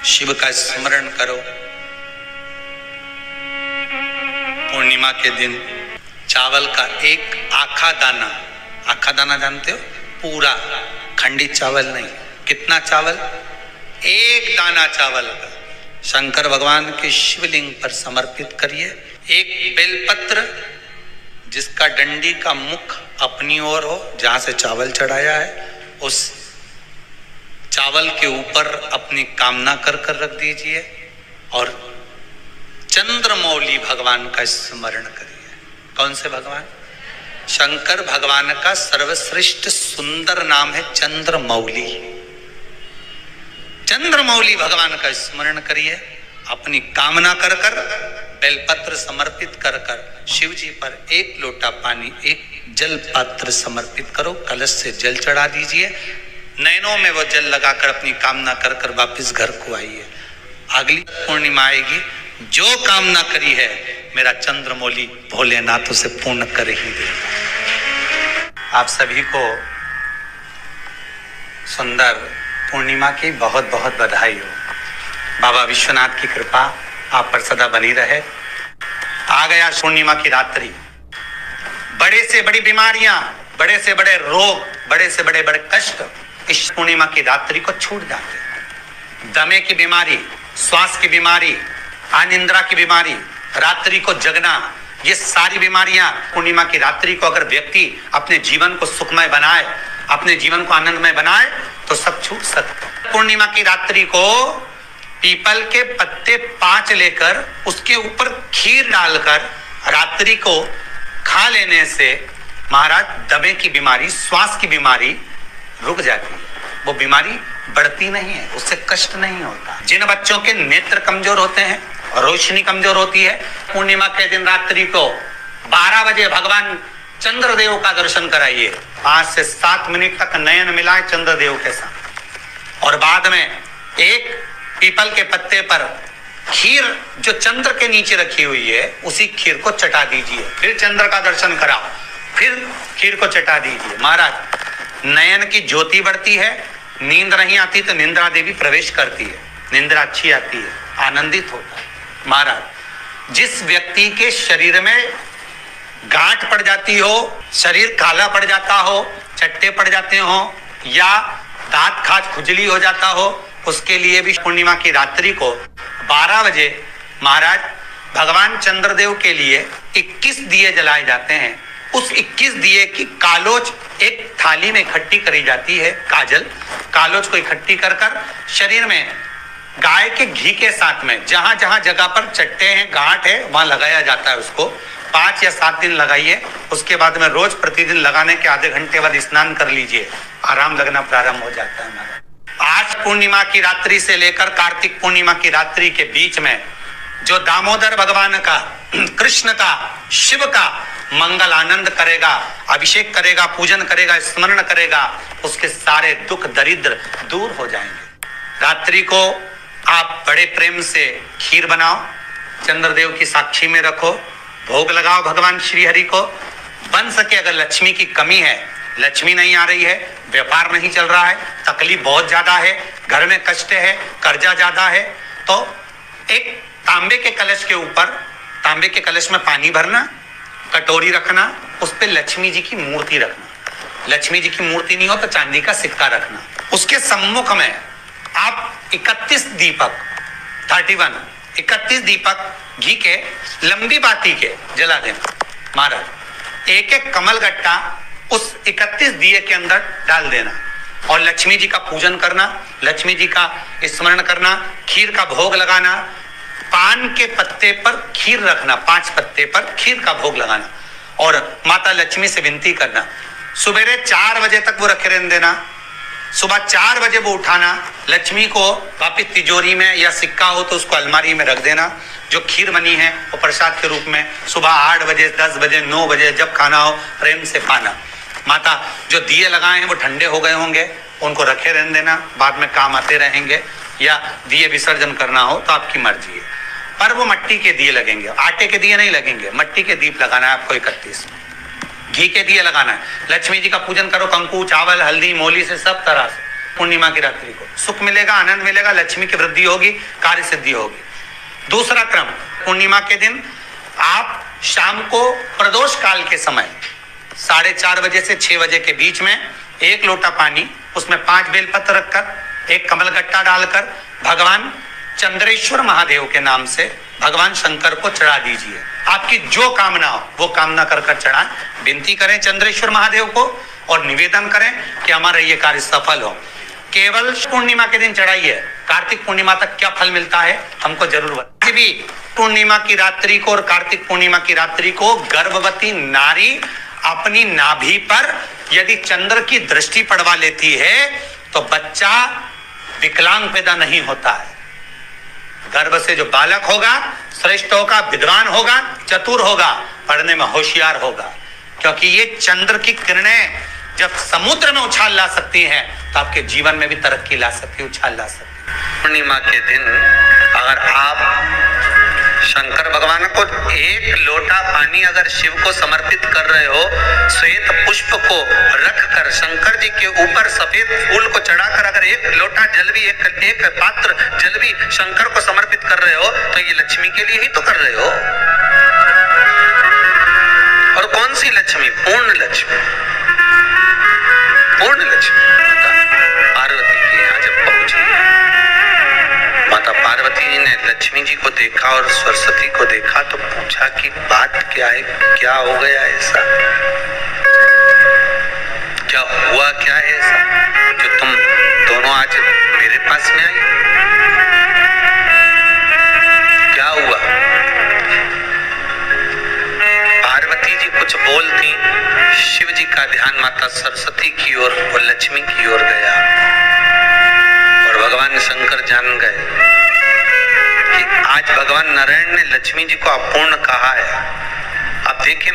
शिव का स्मरण करो। पूर्णिमा के दिन चावल का एक आखा दाना जानते हो, पूरा खंडित चावल नहीं, कितना चावल, एक दाना चावल का शंकर भगवान के शिवलिंग पर समर्पित करिए। एक बेलपत्र जिसका डंडी का मुख अपनी ओर हो, जहां से चावल चढ़ाया है, उस चावल के ऊपर अपनी कामना कर रख दीजिए और चंद्रमौली भगवान का स्मरण करिए। कौन से भगवान? शंकर भगवान का सर्वश्रेष्ठ सुंदर नाम है चंद्रमौली। चंद्रमौली भगवान का स्मरण करिए। अपनी कामना कर बेलपत्र समर्पित कर शिव जी पर एक लोटा पानी, एक जल पात्र समर्पित करो, कलश से जल चढ़ा दीजिए। नैनों में वो जल लगाकर अपनी कामना कर वापिस घर को आइए। अगली पूर्णिमा आएगी, जो कामना करी है मेरा चंद्रमौली भोलेनाथ उसे पूर्ण कर ही देगा। आप सभी को सुंदर पूर्णिमा की बहुत बहुत बधाई हो। बाबा विश्वनाथ की कृपा आप पर सदा बनी रहे। आ गया पूर्णिमा की रात्रि। बड़े से बड़ी बीमारियां, बड़े से बड़े रोग, बड़े से बड़े कष्ट इस पूर्णिमा की रात्रि को छूट जाते हैं। दमे की बीमारी, श्वास की बीमारी, अनिद्रा की बीमारी, रात्रि को जगना, ये सारी बीमारियां पूर्णिमा की रात्रि को अगर व्यक्ति अपने जीवन को सुखमय बनाए, अपने जीवन को आनंदमय बनाए तो सब छूट सकते हैं। पूर्णिमा की रात्रि को पीपल के पत्ते 5 लेकर उसके ऊपर खीर डालकर रात्रि को खा लेने से महाराज दमे की बीमारी, श्वास की बीमारी रुक जाती है। वो बीमारी बढ़ती नहीं है, उससे कष्ट नहीं होता। जिन बच्चों के नेत्र कमजोर होते हैं, रोशनी कमजोर होती है, पूर्णिमा के दिन रात्रि को 12 बजे भगवान चंद्रदेव का दर्शन कराइए। 5 से 7 मिनट तक नयन मिलाए चंद्रदेव के साथ और बाद में एक पीपल के पत्ते पर खीर जो चंद्र के नीचे रखी हुई है उसी खीर को चटा दीजिए। फिर चंद्र का दर्शन कराओ, फिर खीर को चटा दीजिए। महाराज नयन की ज्योति बढ़ती है, नींद नहीं आती तो निंद्रा देवी प्रवेश करती है, निंद्रा अच्छी आती है, आनंदित होता है। महाराज जिस व्यक्ति के शरीर में गांठ पड़ जाती हो, शरीर काला पड़ जाता हो, चट्टे पड़ जाते हो या दांत खाज खुजली हो जाता हो, उसके लिए भी पूर्णिमा की रात्रि को 12 बजे महाराज भगवान चंद्रदेव के लिए 21 दिए जलाए जाते हैं। उस 21 दिए की कालोच एक थाली में इकट्ठी करी जाती है। कालोच को इकट्ठी कर शरीर में गाय के घी के साथ में जहां जहां जगह पर चट्टे हैं, गांठ है, वहां लगाया जाता है। उसको 5 या 7 दिन लगाइए। उसके बाद में रोज प्रतिदिन लगाने के आधे घंटे बाद स्नान कर लीजिए, आराम लगना प्रारंभ हो जाता है। आज पूर्णिमा की रात्रि से लेकर कार्तिक पूर्णिमा की रात्रि के बीच में जो दामोदर भगवान का, कृष्ण का, शिव का मंगल आनंद करेगा, अभिषेक करेगा, पूजन करेगा, स्मरण करेगा, उसके सारे दुख दरिद्र दूर हो जाएंगे। रात्रि को आप बड़े प्रेम से खीर बनाओ, चंद्रदेव की साक्षी में रखो, भोग लगाओ भगवान श्री हरि को। बन सके अगर लक्ष्मी की कमी है, लक्ष्मी नहीं आ रही है, व्यापार नहीं चल रहा है, तकलीफ बहुत ज्यादा है, घर में कष्ट है, कर्जा ज्यादा है, तो एक तांबे के कलश के ऊपर, तांबे के कलश में पानी भरना, कटोरी रखना, उस पे लक्ष्मी जी की मूर्ति रखना। लक्ष्मी जी की मूर्ति नहीं हो तो चांदी का सिक्का रखना। उसके सम्मुख में आप 31 दीपक घी के लंबी बाती के जला देना। महाराज एक एक कमल गट्टा उस 31 दिए के अंदर डाल देना और लक्ष्मी जी का पूजन करना, लक्ष्मी जी का स्मरण करना, खीर का भोग लगाना, पान के पत्ते पर खीर रखना, 5 पत्ते पर खीर का भोग लगाना और माता लक्ष्मी से विनती करना। सुबेरे 4 बजे तक वो रखे रहने देना, सुबह 4 बजे वो उठाना, लक्ष्मी को वापिस तिजोरी में या सिक्का हो तो उसको अलमारी में रख देना। जो खीर बनी है वो प्रसाद के रूप में सुबह 8 बजे, 10 बजे, 9 बजे जब खाना हो प्रेम से खाना। माता जो दिए लगाए हैं वो ठंडे हो गए होंगे, उनको रखे रहने देना, बाद में काम आते रहेंगे, या दिए विसर्जन करना हो तो आपकी मर्जी है। पर वो मिट्टी के दिए लगेंगे, आटे के दिए नहीं लगेंगे, मिट्टी के दीप लगाना है आपको। 31 घी के दिए लगाना है। लक्ष्मी जी का पूजन करो, कंकु, चावल, हल्दी, मोली से सब तरह से पूर्णिमा की रात्रि को सुख मिलेगा, आनंद मिलेगा, लक्ष्मी की वृद्धि होगी, कार्य सिद्धि होगी। दूसरा क्रम, पूर्णिमा के दिन आप शाम को प्रदोष काल के समय 4:30 बजे से 6 बजे के बीच में 1 लोटा पानी, उसमें 5 बेलपत्र रखकर, 1 कमलगट्टा डालकर भगवान चंद्रेश्वर महादेव के नाम से भगवान शंकर को चढ़ा दीजिए। आपकी जो कामना हो वो कामना कर चढ़ाएं, विनती करें चंद्रेश्वर महादेव को और निवेदन करें कि हमारा ये कार्य सफल हो। केवल पूर्णिमा के दिन चढ़ाइए, कार्तिक पूर्णिमा तक क्या फल मिलता है हमको जरूर बताइए। भी पूर्णिमा की रात्रि को और कार्तिक पूर्णिमा की रात्रि को गर्भवती नारी अपनी नाभि पर यदि चंद्र की दृष्टि पड़वा लेती है तो बच्चा विकलांग पैदा नहीं होता है। गर्भ से जो बालक होगा श्रेष्ठ होगा, विद्वान होगा, चतुर होगा, पढ़ने में होशियार होगा, क्योंकि ये चंद्र की किरणें जब समुद्र में उछाल ला सकती हैं तो आपके जीवन में भी तरक्की ला सकती है, उछाल ला सकती है। पूर्णिमा के दिन अगर आप शंकर भगवान को 1 लोटा पानी अगर शिव को समर्पित कर रहे हो, श्वेत पुष्प को रखकर शंकर जी के ऊपर सफेद फूल को चढ़ाकर अगर 1 लोटा जल भी, एक पात्र जल भी शंकर को समर्पित कर रहे हो तो ये लक्ष्मी के लिए ही तो कर रहे हो। और कौन सी लक्ष्मी? पूर्ण लक्ष्मी। पूर्ण लक्ष्मी पार्वती के यहाँ जब पहुंची, माता पार्वती जी ने लक्ष्मी जी को देखा और सरस्वती को देखा तो पूछा कि बात क्या है, क्या हो गया ऐसा, क्या हुआ, क्या है ऐसा जो तुम दोनों आज मेरे पास में आई, क्या हुआ? पार्वती जी कुछ बोलती, शिव जी का ध्यान माता सरस्वती की ओर और लक्ष्मी की ओर गया और भगवान शंकर जान गए कि आज भगवान नारायण ने लक्ष्मी जी को अपूर्ण कहा है। अब देखिए